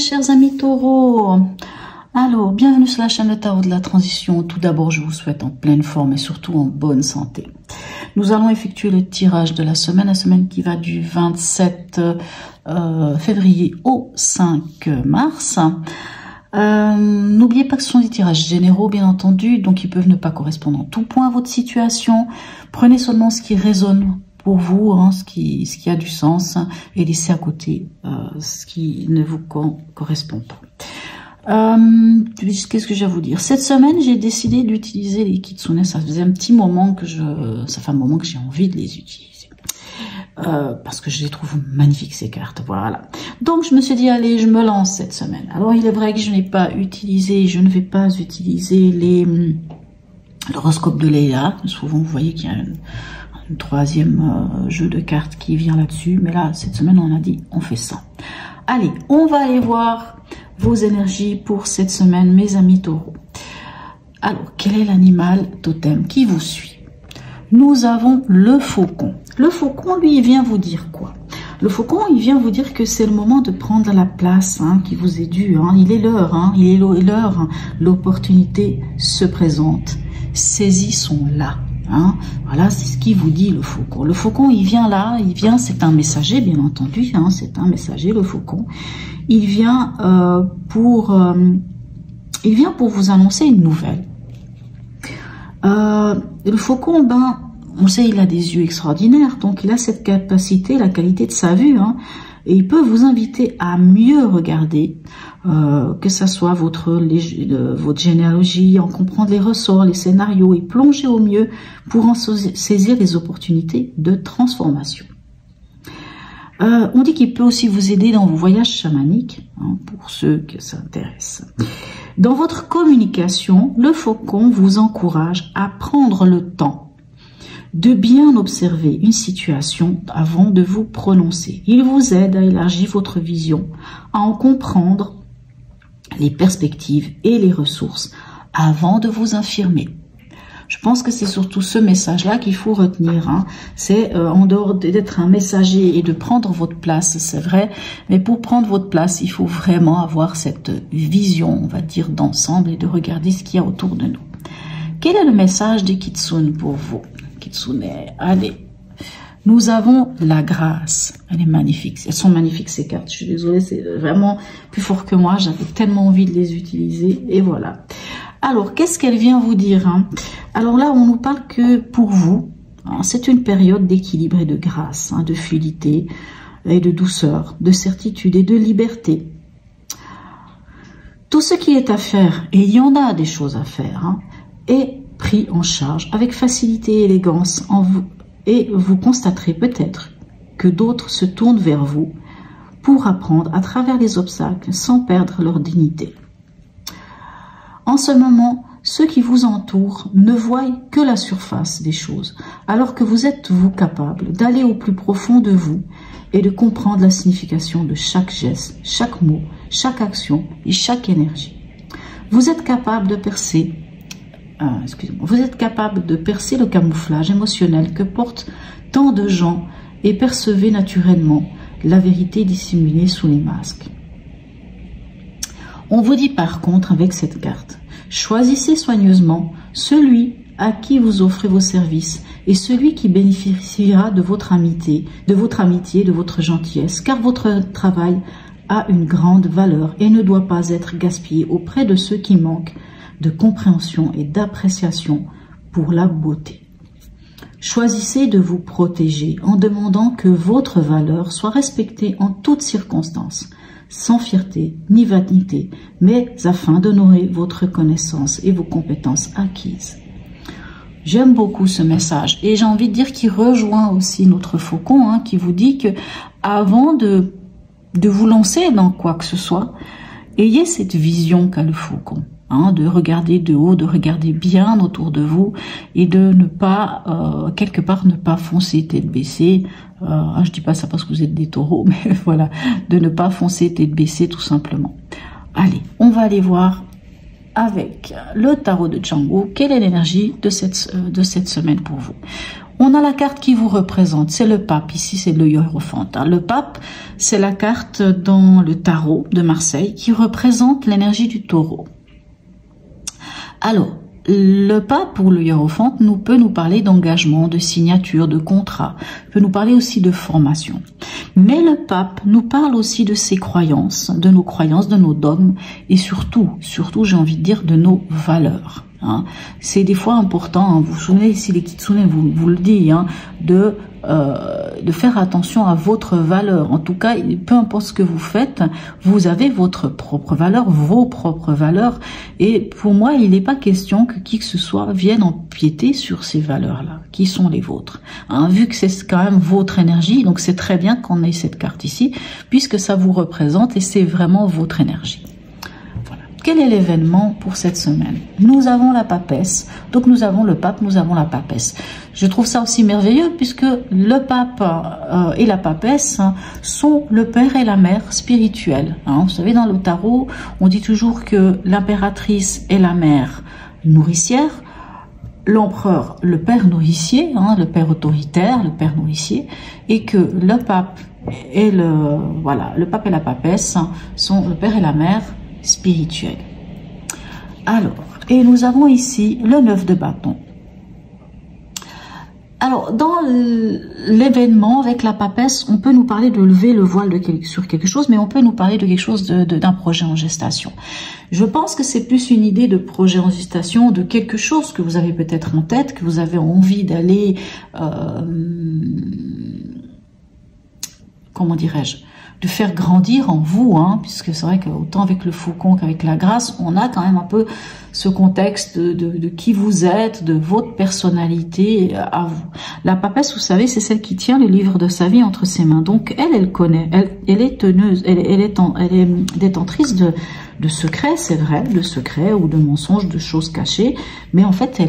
chers amis taureaux. Alors, bienvenue sur la chaîne de Tarot de la Transition. Tout d'abord, je vous souhaite en pleine forme et surtout en bonne santé. Nous allons effectuer le tirage de la semaine qui va du 27 février au 5 mars. N'oubliez pas que ce sont des tirages généraux, bien entendu, donc ils peuvent ne pas correspondre en tout point à votre situation. Prenez seulement ce qui résonne pour vous, hein, ce qui a du sens, et laissez à côté ce qui ne vous correspond pas. Qu'est-ce que j'ai à vous dire? Cette semaine, j'ai décidé d'utiliser les kitsune. Ça faisait un petit moment que j'ai envie de les utiliser. Parce que je les trouve magnifiques, ces cartes. Voilà. Donc, je me suis dit, allez, je me lance cette semaine. Alors, il est vrai que je ne vais pas utiliser l'horoscope de Leila. Souvent, vous voyez qu'il y a un troisième jeu de cartes qui vient là-dessus. Mais là, cette semaine, on a dit, on fait ça. Allez, on va aller voir vos énergies pour cette semaine, mes amis taureaux. Alors, quel est l'animal totem qui vous suit? Nous avons le faucon. Le faucon, lui, il vient vous dire quoi? Le faucon, il vient vous dire que c'est le moment de prendre la place qui vous est due. Il est l'heure, l'opportunité se présente. Saisissons-la. Voilà, c'est ce qui vous dit le faucon. Le faucon, il vient là, c'est un messager, bien entendu, c'est un messager, le faucon. Il vient pour vous annoncer une nouvelle. Le faucon, on sait, il a des yeux extraordinaires, donc il a cette capacité, la qualité de sa vue, et il peut vous inviter à mieux regarder, que ça soit votre généalogie, en comprendre les ressorts, les scénarios, et plonger au mieux pour en saisir les opportunités de transformation. On dit qu'il peut aussi vous aider dans vos voyages chamaniques, pour ceux que ça intéresse. Dans votre communication, le faucon vous encourage à prendre le temps de bien observer une situation avant de vous prononcer. Il vous aide à élargir votre vision, à en comprendre les perspectives et les ressources avant de vous affirmer. Je pense que c'est surtout ce message-là qu'il faut retenir. C'est en dehors d'être un messager et de prendre votre place, c'est vrai. Mais pour prendre votre place, il faut vraiment avoir cette vision, on va dire, d'ensemble et de regarder ce qu'il y a autour de nous. Quel est le message des kitsune pour vous? Kitsune, allez. Nous avons la grâce. Elle est magnifique. Elles sont magnifiques, ces cartes. Je suis désolée, c'est vraiment plus fort que moi. J'avais tellement envie de les utiliser. Et voilà. Alors, qu'est-ce qu'elle vient vous dire? Alors là, on nous parle que pour vous, c'est une période d'équilibre et de grâce, de fluidité et de douceur, de certitude et de liberté. Tout ce qui est à faire, et il y en a des choses à faire, est pris en charge avec facilité et élégance et vous constaterez peut-être que d'autres se tournent vers vous pour apprendre à travers les obstacles sans perdre leur dignité. En ce moment, ceux qui vous entourent ne voient que la surface des choses, alors que vous êtes, vous, capable d'aller au plus profond de vous et de comprendre la signification de chaque geste, chaque mot, chaque action et chaque énergie. Vous êtes capable de percer, le camouflage émotionnel que portent tant de gens et percevez naturellement la vérité dissimulée sous les masques. On vous dit par contre avec cette carte, choisissez soigneusement celui à qui vous offrez vos services et celui qui bénéficiera de votre amitié, de votre gentillesse, car votre travail a une grande valeur et ne doit pas être gaspillé auprès de ceux qui manquent de compréhension et d'appréciation pour la beauté. Choisissez de vous protéger en demandant que votre valeur soit respectée en toutes circonstances, sans fierté ni vanité, mais afin d'honorer votre connaissance et vos compétences acquises. J'aime beaucoup ce message et j'ai envie de dire qu'il rejoint aussi notre faucon, qui vous dit que avant de vous lancer dans quoi que ce soit, ayez cette vision qu'a le faucon. De regarder de haut, de regarder bien autour de vous et de ne pas, quelque part, ne pas foncer tête baissée. Je dis pas ça parce que vous êtes des taureaux, mais voilà, de ne pas foncer tête baissée tout simplement. Allez, on va aller voir avec le tarot de Django, quelle est l'énergie de cette semaine pour vous. On a la carte qui vous représente, c'est le pape. Ici, c'est le Hiérophant. Le pape, c'est la carte dans le tarot de Marseille qui représente l'énergie du taureau. Alors, le pape ou le Hiérophant peut nous parler d'engagement, de signature, de contrat, peut nous parler aussi de formation. Mais le pape nous parle aussi de ses croyances, de nos dogmes et surtout, j'ai envie de dire, de nos valeurs. Hein. C'est des fois important, hein, vous vous souvenez, ici les Kitsune vous le dit, hein, de faire attention à votre valeur. En tout cas, peu importe ce que vous faites, vous avez votre propre valeur, vos propres valeurs. Et pour moi, il n'est pas question que qui que ce soit vienne empiéter sur ces valeurs-là, qui sont les vôtres. Hein, vu que c'est quand même votre énergie, donc c'est très bien qu'on ait cette carte ici, puisque ça vous représente et c'est vraiment votre énergie. Quel est l'événement pour cette semaine? Nous avons la papesse, donc nous avons le pape, nous avons la papesse. Je trouve ça aussi merveilleux puisque le pape et la papesse sont le père et la mère spirituels. Hein. Vous savez, dans le tarot, on dit toujours que l'impératrice est la mère nourricière, l'empereur le père nourricier, hein, le père autoritaire, le père nourricier, et que le pape et le pape et la papesse sont le père et la mère spirituel. Alors, et nous avons ici le 9 de bâton. Alors, dans l'événement avec la papesse, on peut nous parler de lever le voile sur quelque chose, mais on peut nous parler de quelque chose d'un projet en gestation. Je pense que c'est plus une idée de projet en gestation, de quelque chose que vous avez peut-être en tête, que vous avez envie d'aller, comment dirais-je, de faire grandir en vous, hein, puisque c'est vrai qu'autant avec le faucon qu'avec la grâce, on a quand même un peu ce contexte de qui vous êtes, de votre personnalité à vous. La papesse, vous savez, c'est celle qui tient le livre de sa vie entre ses mains. Donc elle connaît, elle est teneuse, elle est détentrice de secrets, c'est vrai, de secrets ou de mensonges, de choses cachées, mais en fait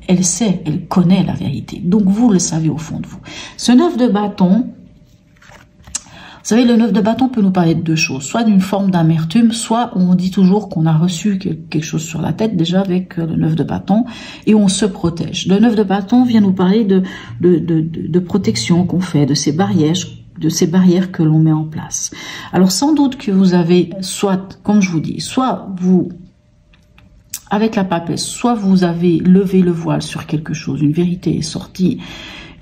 elle sait, elle connaît la vérité. Donc vous le savez au fond de vous. Ce 9 de bâton, vous savez, le 9 de bâton peut nous parler de deux choses, soit d'une forme d'amertume, soit on dit toujours qu'on a reçu quelque chose sur la tête déjà avec le 9 de bâton et on se protège. Le 9 de bâton vient nous parler de protection qu'on fait, de ces barrières que l'on met en place. Alors sans doute que vous avez, soit, comme je vous dis, soit vous, avec la papesse, soit vous avez levé le voile sur quelque chose, une vérité est sortie,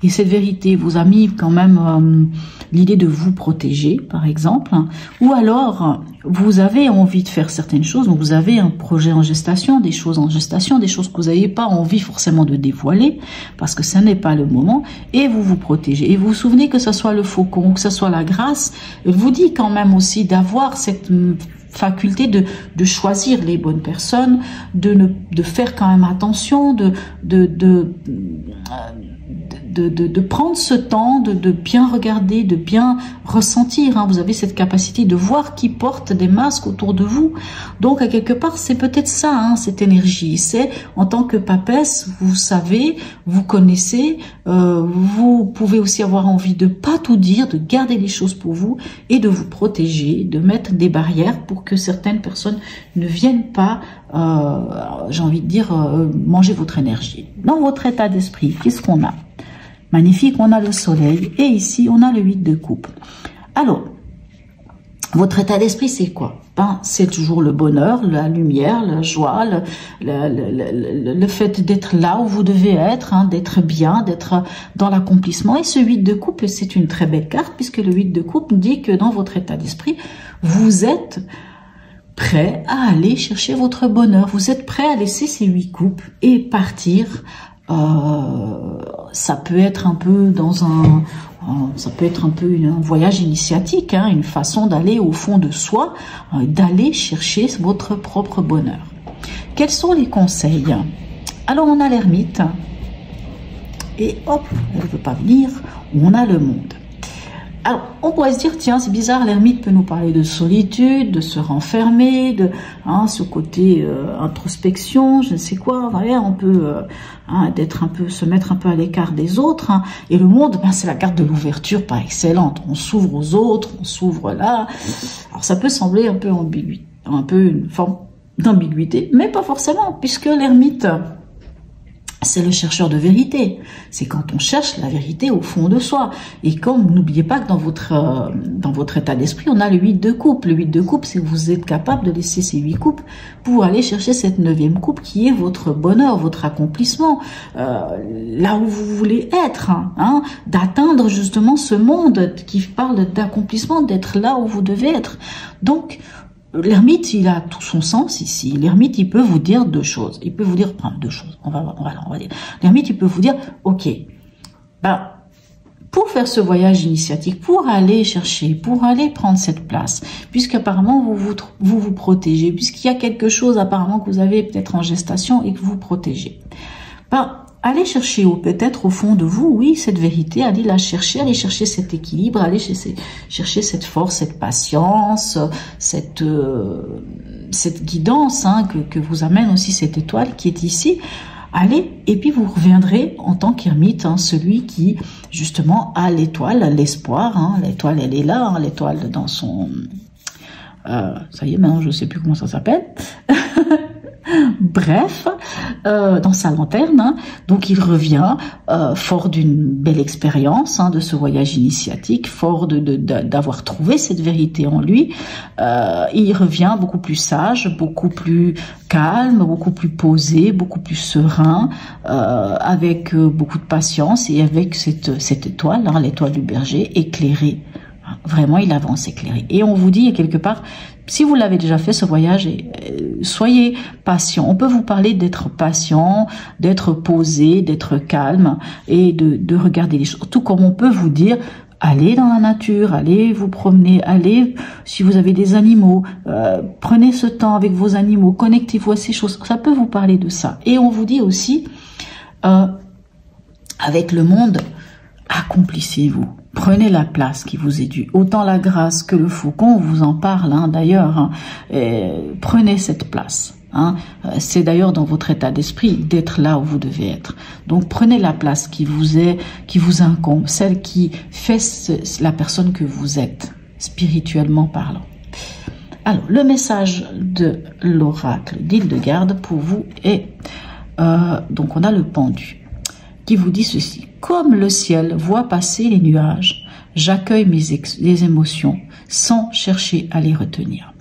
et cette vérité vous a mis quand même l'idée de vous protéger, par exemple. Ou alors, vous avez envie de faire certaines choses, donc vous avez un projet en gestation, des choses que vous n'avez pas envie forcément de dévoiler, parce que ce n'est pas le moment, et vous vous protégez. Et vous vous souvenez que ce soit le faucon, que ce soit la grâce, vous dit quand même aussi d'avoir cette faculté de choisir les bonnes personnes, de faire quand même attention, de prendre ce temps, de bien regarder, de bien ressentir. Hein. Vous avez cette capacité de voir qui porte des masques autour de vous. Donc, à quelque part, c'est peut-être ça, hein, cette énergie. C'est, en tant que papesse, vous savez, vous connaissez, vous pouvez aussi avoir envie de pas tout dire, de garder les choses pour vous et de vous protéger, de mettre des barrières pour que certaines personnes ne viennent pas, j'ai envie de dire, manger votre énergie. Dans votre état d'esprit, qu'est-ce qu'on a? Magnifique, on a le soleil et ici on a le 8 de coupe. Alors, votre état d'esprit c'est quoi? Ben, c'est toujours le bonheur, la lumière, la joie, le fait d'être là où vous devez être, hein, d'être bien, d'être dans l'accomplissement. Et ce 8 de coupe, c'est une très belle carte puisque le 8 de coupe nous dit que dans votre état d'esprit, vous êtes prêt à aller chercher votre bonheur. Vous êtes prêt à laisser ces 8 coupes et partir. Ça peut être un peu un voyage initiatique, hein, une façon d'aller au fond de soi, d'aller chercher votre propre bonheur. Quels sont les conseils? Alors on a l'ermite et hop, elle ne veut pas venir, on a le monde. Alors, on pourrait se dire, tiens, c'est bizarre, l'ermite peut nous parler de solitude, de se renfermer, de ce côté introspection, je ne sais quoi, voilà, on peut se mettre un peu à l'écart des autres. Hein. Et le monde, ben, c'est la carte de l'ouverture par excellente. On s'ouvre aux autres, on s'ouvre là. Alors, ça peut sembler un peu ambigu, un peu une forme d'ambiguïté, mais pas forcément, puisque l'ermite, c'est le chercheur de vérité. C'est quand on cherche la vérité au fond de soi. Et comme, n'oubliez pas que dans votre état d'esprit, on a le 8 de coupe. Le 8 de coupe, c'est que vous êtes capable de laisser ces 8 coupes pour aller chercher cette 9e coupe qui est votre bonheur, votre accomplissement, là où vous voulez être, hein, d'atteindre justement ce monde qui parle d'accomplissement, d'être là où vous devez être. Donc, l'ermite, il a tout son sens ici. L'ermite, il peut vous dire deux choses. Il peut vous dire, enfin, deux choses. On va dire. L'ermite, il peut vous dire, ok, pour faire ce voyage initiatique, pour aller chercher, pour aller prendre cette place, puisqu'apparemment vous vous protégez, puisqu'il y a quelque chose apparemment que vous avez peut-être en gestation et que vous protégez. Allez chercher peut-être au fond de vous, oui, cette vérité, allez la chercher, allez chercher cet équilibre, allez chercher cette force, cette patience, cette guidance, hein, que vous amène aussi cette étoile qui est ici. Allez, et puis vous reviendrez en tant qu'ermite, hein, celui qui justement a l'étoile, l'espoir, hein, l'étoile elle est là, hein, l'étoile dans son... ça y est, maintenant je sais plus comment ça s'appelle. Bref, dans sa lanterne, hein, donc il revient fort d'une belle expérience, hein, de ce voyage initiatique, fort d'avoir trouvé cette vérité en lui. Il revient beaucoup plus sage, beaucoup plus calme, beaucoup plus posé, beaucoup plus serein, avec beaucoup de patience et avec cette étoile, hein, l'étoile du berger, éclairée. Vraiment, il avance éclairé. Et on vous dit quelque part, si vous l'avez déjà fait ce voyage, soyez patient. On peut vous parler d'être patient, d'être posé, d'être calme et de regarder les choses. Tout comme on peut vous dire, allez dans la nature, allez vous promener, allez, si vous avez des animaux, prenez ce temps avec vos animaux, connectez-vous à ces choses. Ça peut vous parler de ça. Et on vous dit aussi, avec le monde, accomplissez-vous. Prenez la place qui vous est due. Autant la grâce que le faucon vous en parle, hein, d'ailleurs. Hein, prenez cette place. Hein. C'est d'ailleurs dans votre état d'esprit d'être là où vous devez être. Donc prenez la place qui vous incombe, celle qui fait la personne que vous êtes, spirituellement parlant. Alors, le message de l'oracle d'Hildegarde pour vous est, donc on a le pendu, qui vous dit ceci. Comme le ciel voit passer les nuages, j'accueille les émotions sans chercher à les retenir.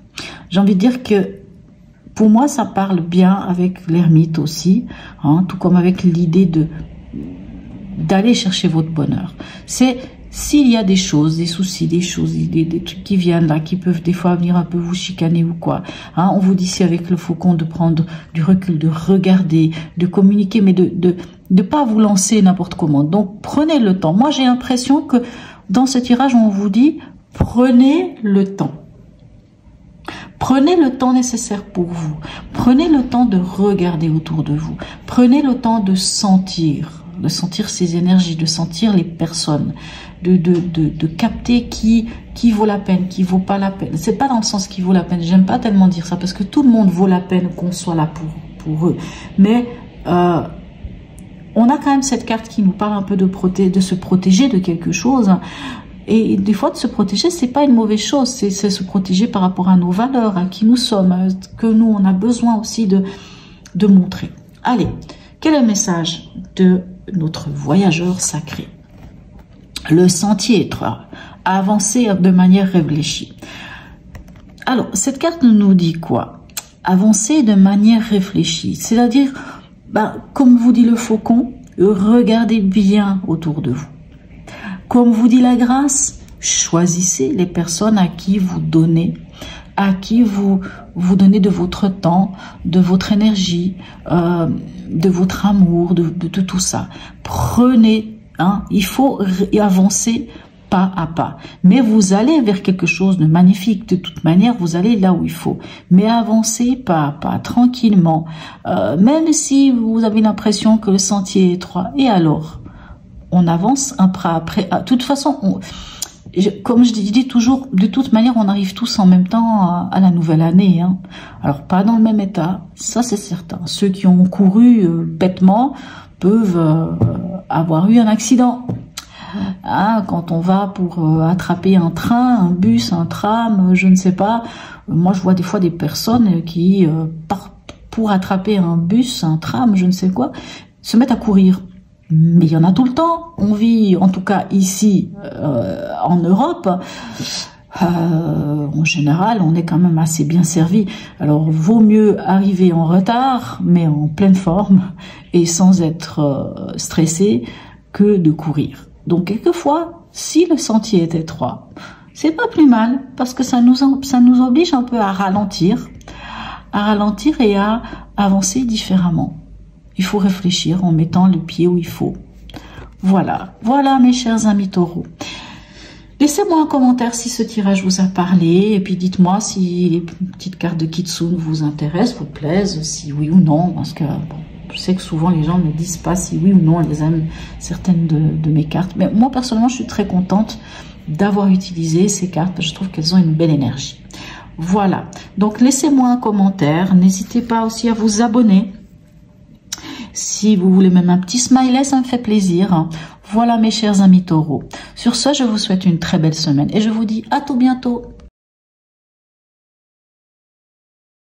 J'ai envie de dire que pour moi, ça parle bien avec l'ermite aussi, hein, tout comme avec l'idée d'aller chercher votre bonheur. C'est s'il y a des choses, des soucis, des choses, des trucs qui viennent là, qui peuvent des fois venir un peu vous chicaner ou quoi. Hein, on vous dit ici avec le faucon de prendre du recul, de regarder, de communiquer, mais de pas vous lancer n'importe comment. Donc prenez le temps. Moi j'ai l'impression que dans ce tirage on vous dit prenez le temps. Prenez le temps nécessaire pour vous. Prenez le temps de regarder autour de vous. Prenez le temps de sentir ces énergies, de sentir les personnes, de capter qui vaut la peine, qui vaut pas la peine. C'est pas dans le sens qui vaut la peine. J'aime pas tellement dire ça parce que tout le monde vaut la peine qu'on soit là pour eux. Mais on a quand même cette carte qui nous parle un peu de se protéger de quelque chose. Et des fois, de se protéger, c'est pas une mauvaise chose. C'est se protéger par rapport à nos valeurs, à qui nous sommes, que nous, on a besoin aussi de montrer. Allez, quel est le message de notre voyageur sacré? Le sentier étroit, avancer de manière réfléchie. Alors, cette carte nous dit quoi? Avancer de manière réfléchie, c'est-à-dire, comme vous dit le faucon, regardez bien autour de vous. Comme vous dit la grâce, choisissez les personnes à qui vous donnez, de votre temps, de votre énergie, de votre amour, de tout ça. Prenez, hein, il faut avancer pas à pas. Mais vous allez vers quelque chose de magnifique. De toute manière, vous allez là où il faut. Mais avancez pas à pas, tranquillement. Même si vous avez l'impression que le sentier est étroit. Et alors, on avance un pas après. De toute façon, comme je dis toujours, de toute manière, on arrive tous en même temps à la nouvelle année. Hein. Alors, pas dans le même état, ça c'est certain. Ceux qui ont couru bêtement peuvent avoir eu un accident. Hein, quand on va pour attraper un train, un bus, un tram, je ne sais pas. Moi, je vois des fois des personnes qui partent pour attraper un bus, un tram, je ne sais quoi, se mettent à courir. Mais il y en a tout le temps. On vit, en tout cas ici, en Europe, en général, on est quand même assez bien servi. Alors, vaut mieux arriver en retard, mais en pleine forme, et sans être stressé, que de courir. Donc, quelquefois, si le sentier est étroit, c'est pas plus mal, parce que ça nous oblige un peu à ralentir et à avancer différemment. Il faut réfléchir en mettant le pied où il faut. Voilà, voilà mes chers amis taureaux. Laissez-moi un commentaire si ce tirage vous a parlé, et puis dites-moi si les petites cartes de Kitsune vous intéressent, vous plaisent, si oui ou non, parce que bon, je sais que souvent les gens ne disent pas si oui ou non elles aiment certaines de mes cartes. Mais moi personnellement, je suis très contente d'avoir utilisé ces cartes, parce que je trouve qu'elles ont une belle énergie. Voilà, donc laissez-moi un commentaire, n'hésitez pas aussi à vous abonner. Si vous voulez même un petit smiley, ça me fait plaisir. Voilà mes chers amis taureaux. Sur ce, je vous souhaite une très belle semaine et je vous dis à tout bientôt.